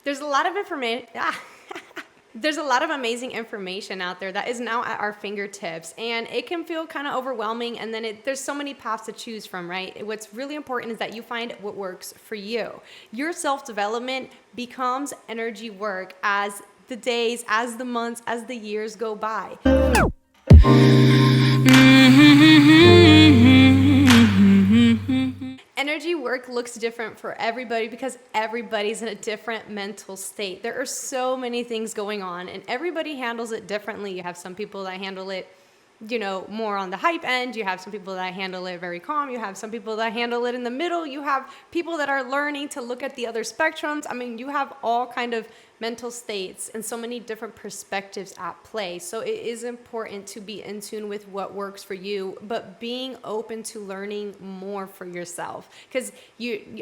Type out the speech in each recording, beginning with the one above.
There's a lot of information. There's a lot of amazing information out there that is now at our fingertips, and it can feel kind of overwhelming. And then there's so many paths to choose from, right? What's really important is that you find what works for you. Your self-development becomes energy work as the days, as the months, as the years go by. Energy work looks different for everybody because everybody's in a different mental state. There are so many things going on and everybody handles it differently. You have some people that handle it, more on the hype end. You have some people that handle it very calm. You have some people that handle it in the middle. You have people that are learning to look at the other spectrums. I mean, you have all kind of mental states and so many different perspectives at play. So it is important to be in tune with what works for you, but being open to learning more for yourself. Because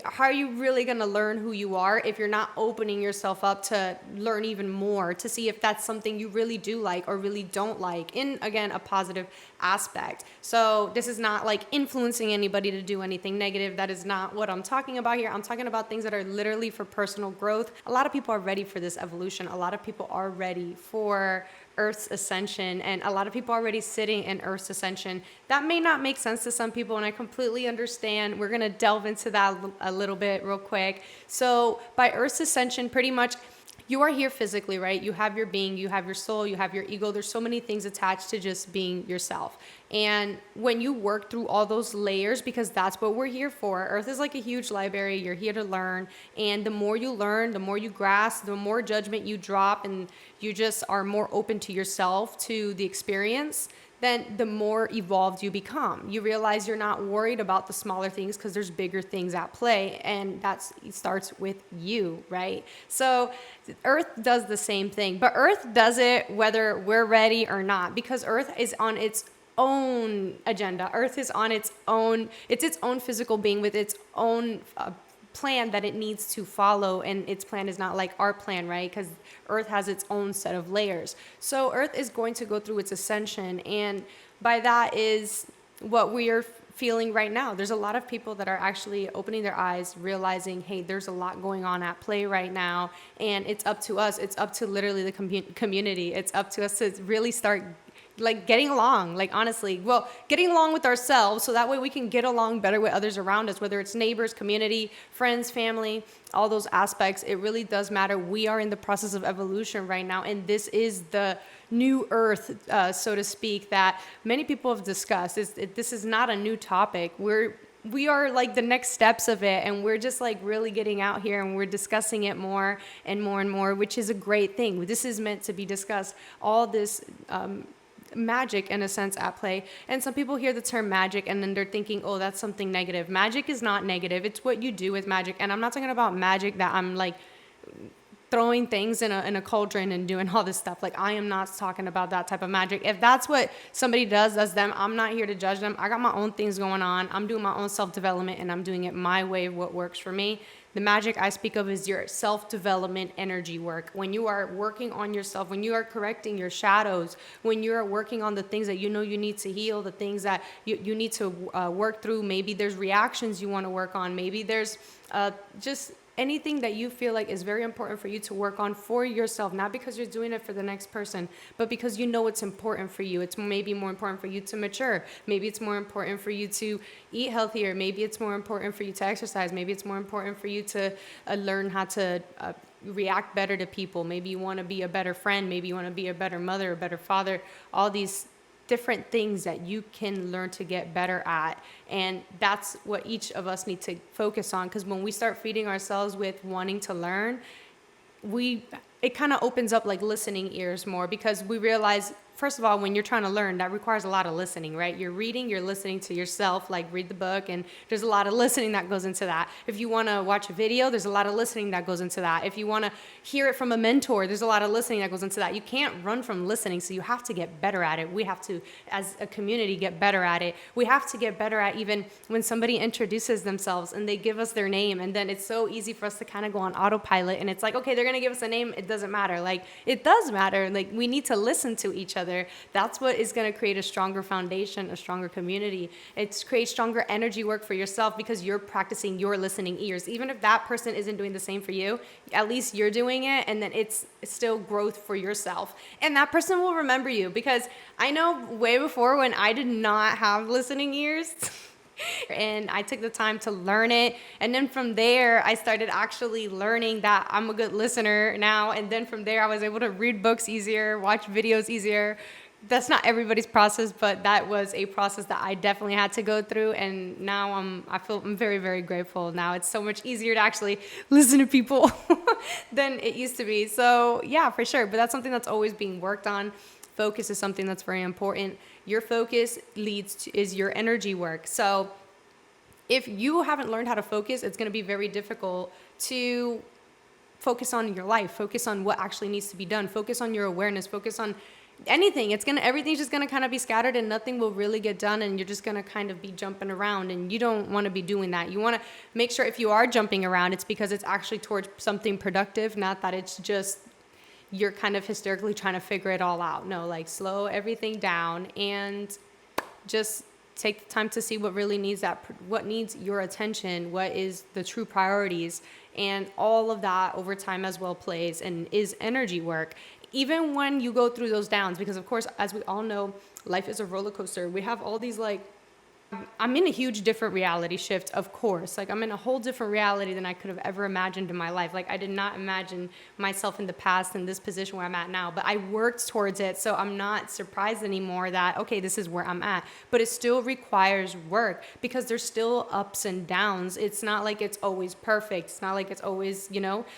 how are you really going to learn who you are if you're not opening yourself up to learn even more, to see if that's something you really do like or really don't like in, again, a positive aspect. So this is not like influencing anybody to do anything negative. That is not what I'm talking about here. I'm talking about things that are literally for personal growth. A lot of people are ready for this evolution. A lot of people are ready for Earth's ascension, and a lot of people are already sitting in Earth's ascension. That may not make sense to some people, and I completely understand. We're going to delve into that a little bit real quick. So by Earth's ascension, pretty much you are here physically, right? You have your being, you have your soul, you have your ego. There's so many things attached to just being yourself. And when you work through all those layers, because that's what we're here for, Earth is like a huge library. You're here to learn. And the more you learn, the more you grasp, the more judgment you drop, and you just are more open to yourself, to the experience, then the more evolved you become. You realize you're not worried about the smaller things because there's bigger things at play, and it starts with you, right? So Earth does the same thing, but Earth does it whether we're ready or not, because Earth is on its own agenda. Earth is on its own physical being with its own plan that it needs to follow, and its plan is not like our plan, right? Because Earth has its own set of layers. So Earth is going to go through its ascension, and by that is what we are feeling right now. There's a lot of people that are actually opening their eyes, realizing, hey, there's a lot going on at play right now, and it's up to us. It's up to literally the community. It's up to us to really start getting along, honestly, getting along with ourselves, so that way we can get along better with others around us, whether it's neighbors, community, friends, family, all those aspects. It really does matter. We are in the process of evolution right now, and this is the new Earth, so to speak, that many people have discussed. This is not a new topic. We are like the next steps of it, and we're just really getting out here, and we're discussing it more and more and more, which is a great thing. This is meant to be discussed. All this magic, in a sense, at play. And some people hear the term magic and then they're thinking, oh, that's something negative. Magic is not negative. It's what you do with magic. And I'm not talking about magic that I'm throwing things in a cauldron and doing all this stuff. I am not talking about that type of magic. If that's what somebody does, that's them. I'm not here to judge them. I got my own things going on. I'm doing my own self-development, and I'm doing it my way, what works for me. The magic I speak of is your self-development energy work. When you are working on yourself, when you are correcting your shadows, when you are working on the things that you know you need to heal, the things that you need to work through. Maybe there's reactions you want to work on. Maybe there's just anything that you feel like is very important for you to work on for yourself, not because you're doing it for the next person, but because you know it's important for you. It's maybe more important for you to mature. Maybe it's more important for you to eat healthier. Maybe it's more important for you to exercise. Maybe it's more important for you to learn how to react better to people. Maybe you want to be a better friend. Maybe you want to be a better mother, a better father. All these different things that you can learn to get better at. And that's what each of us need to focus on, because when we start feeding ourselves with wanting to learn, it kind of opens up listening ears more, because we realize, first of all, when you're trying to learn, that requires a lot of listening, right? You're reading, you're listening to yourself, read the book, and there's a lot of listening that goes into that. If you want to watch a video, there's a lot of listening that goes into that. If you want to hear it from a mentor, there's a lot of listening that goes into that. You can't run from listening, so you have to get better at it. We have to, as a community, get better at it. We have to get better at even when somebody introduces themselves and they give us their name, and then it's so easy for us to kind of go on autopilot, and it's okay, they're going to give us a name. It doesn't matter. Like, it does matter. Like, we need to listen to each other. That's what is going to create a stronger foundation, a stronger community. It's create stronger energy work for yourself because you're practicing your listening ears. Even if that person isn't doing the same for you, at least you're doing it, and then it's still growth for yourself. And that person will remember you, because I know way before, when I did not have listening ears, and I took the time to learn it. And then from there, I started actually learning that I'm a good listener now. And then from there, I was able to read books easier, watch videos easier. That's not everybody's process, but that was a process that I definitely had to go through. And now I'm very, very grateful. Now it's so much easier to actually listen to people than it used to be. So yeah, for sure. But that's something that's always being worked on. Focus is something that's very important. Your focus is your energy work. So if you haven't learned how to focus, it's going to be very difficult to focus on your life, focus on what actually needs to be done, focus on your awareness, focus on anything. Everything's just going to kind of be scattered, and nothing will really get done, and you're just going to kind of be jumping around, and you don't want to be doing that. You want to make sure if you are jumping around, it's because it's actually towards something productive, not that it's just you're kind of hysterically trying to figure it all out. No, like, slow everything down and just take the time to see what really what needs your attention, what is the true priorities, and all of that over time as well plays and is energy work. Even when you go through those downs, because of course, as we all know, life is a roller coaster. We have all these, like, I'm in a huge different reality shift, of course. Like, I'm in a whole different reality than I could have ever imagined in my life. Like, I did not imagine myself in the past in this position where I'm at now, but I worked towards it. So I'm not surprised anymore that, okay, this is where I'm at. But it still requires work, because there's still ups and downs. It's not like it's always perfect. It's not like it's always,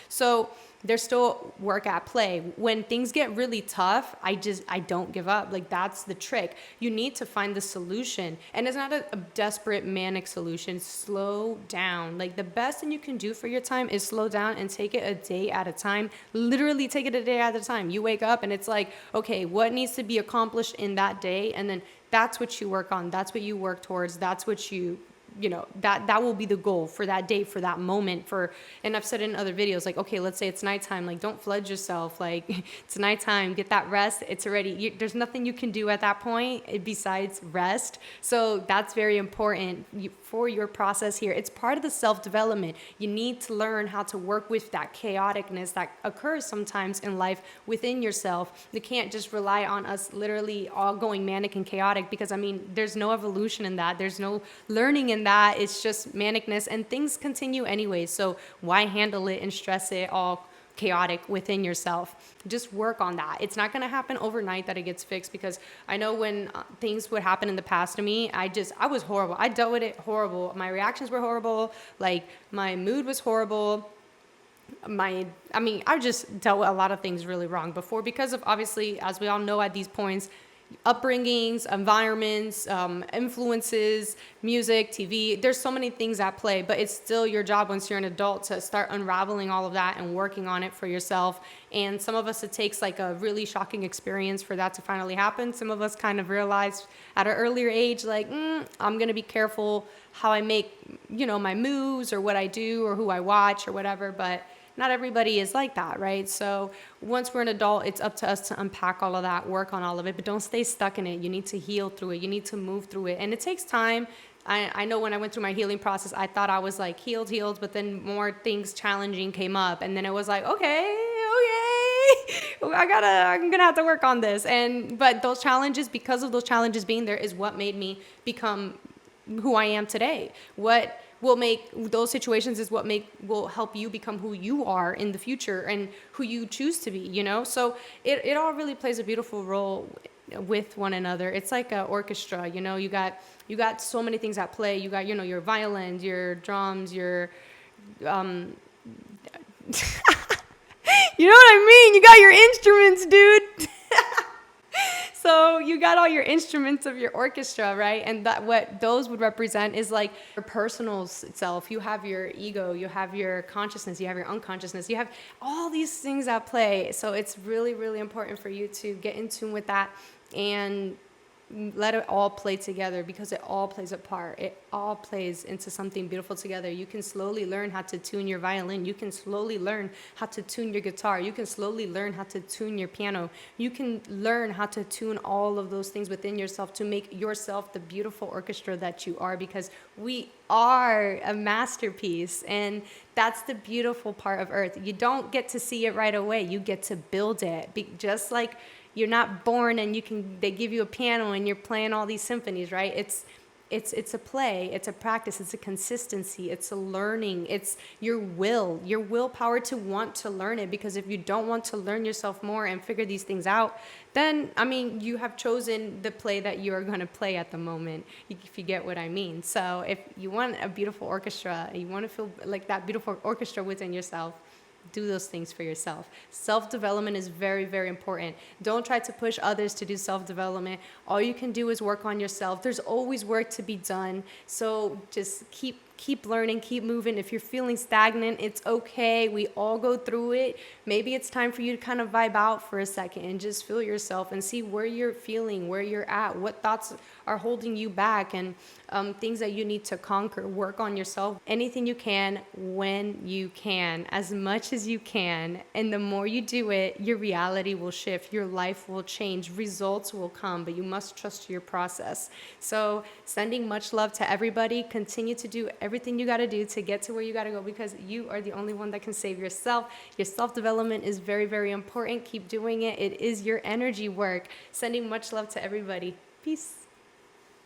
so there's still work at play. When things get really tough, I don't give up. Like, that's the trick. You need to find the solution. And it's not a desperate manic solution. Slow down. Like, the best thing you can do for your time is slow down and take it a day at a time. Literally take it a day at a time. You wake up and it's like, okay, what needs to be accomplished in that day? And then that's what you work on. That's what you work towards. That's what that will be the goal for that day, for that moment. And I've said in other videos, like, okay, let's say it's nighttime, like, don't flood yourself. Like, it's nighttime, get that rest. It's already, there's nothing you can do at that point besides rest. So that's very important for your process here. It's part of the self-development. You need to learn how to work with that chaoticness that occurs sometimes in life within yourself. You can't just rely on us literally all going manic and chaotic, because there's no evolution in that. There's no learning in that. It's just manicness, and things continue anyway. So why handle it and stress it all chaotic within yourself? Just work on that. It's not going to happen overnight that it gets fixed, because I know when things would happen in the past to me, I was horrible. I dealt with it horrible. My reactions were horrible. Like, my mood was horrible. I just dealt with a lot of things really wrong before, because of, obviously, as we all know at these points, upbringings, environments, influences, music, TV. There's so many things at play, but it's still your job once you're an adult to start unraveling all of that and working on it for yourself. And some of us, it takes like a really shocking experience for that to finally happen. Some of us kind of realize at an earlier age, like, I'm going to be careful how I make, my moves or what I do or who I watch or whatever. But not everybody is like that, right? So once we're an adult, it's up to us to unpack all of that, work on all of it, but don't stay stuck in it. You need to heal through it. You need to move through it. And it takes time. I know when I went through my healing process, I thought I was like healed, but then more things challenging came up. And then it was like, okay, I'm gonna have to work on this. But those challenges, because of those challenges being there, is what made me become who I am today. What will make those situations is what will help you become who you are in the future and who you choose to be, So it all really plays a beautiful role with one another. It's like an orchestra, you got so many things at play. You got, your violins, your drums, your you know what I mean? You got your instruments, dude. So you got all your instruments of your orchestra, right? And that what those would represent is like your personal self. You have your ego, you have your consciousness, you have your unconsciousness, you have all these things at play. So it's really, really important for you to get in tune with that and let it all play together, because it all plays a part. It all plays into something beautiful together. You can slowly learn how to tune your violin. You can slowly learn how to tune your guitar. You can slowly learn how to tune your piano. You can learn how to tune all of those things within yourself to make yourself the beautiful orchestra that you are, because we are a masterpiece. And that's the beautiful part of Earth. You don't get to see it right away. You get to build it. Just like you're not born and they give you a piano and you're playing all these symphonies, right? It's a play, it's a practice, it's a consistency, it's a learning, it's your willpower to want to learn it. Because if you don't want to learn yourself more and figure these things out, then, I mean, you have chosen the play that you are going to play at the moment, if you get what I mean. So if you want a beautiful orchestra, you want to feel like that beautiful orchestra within yourself, do those things for yourself. Self-development is very, very important. Don't try to push others to do self-development. All you can do is work on yourself. There's always work to be done. So just keep learning, keep moving. If you're feeling stagnant, it's okay. We all go through it. Maybe it's time for you to kind of vibe out for a second and just feel yourself and see where you're feeling, where you're at, what thoughts are holding you back, and things that you need to conquer. Work on yourself. Anything you can, when you can, as much as you can. And the more you do it, your reality will shift. Your life will change. Results will come, but you must trust your process. So sending much love to everybody. Continue to do everything you got to do to get to where you got to go, because you are the only one that can save yourself. Your self-development is very, very important. Keep doing it. It is your energy work. Sending much love to everybody. Peace.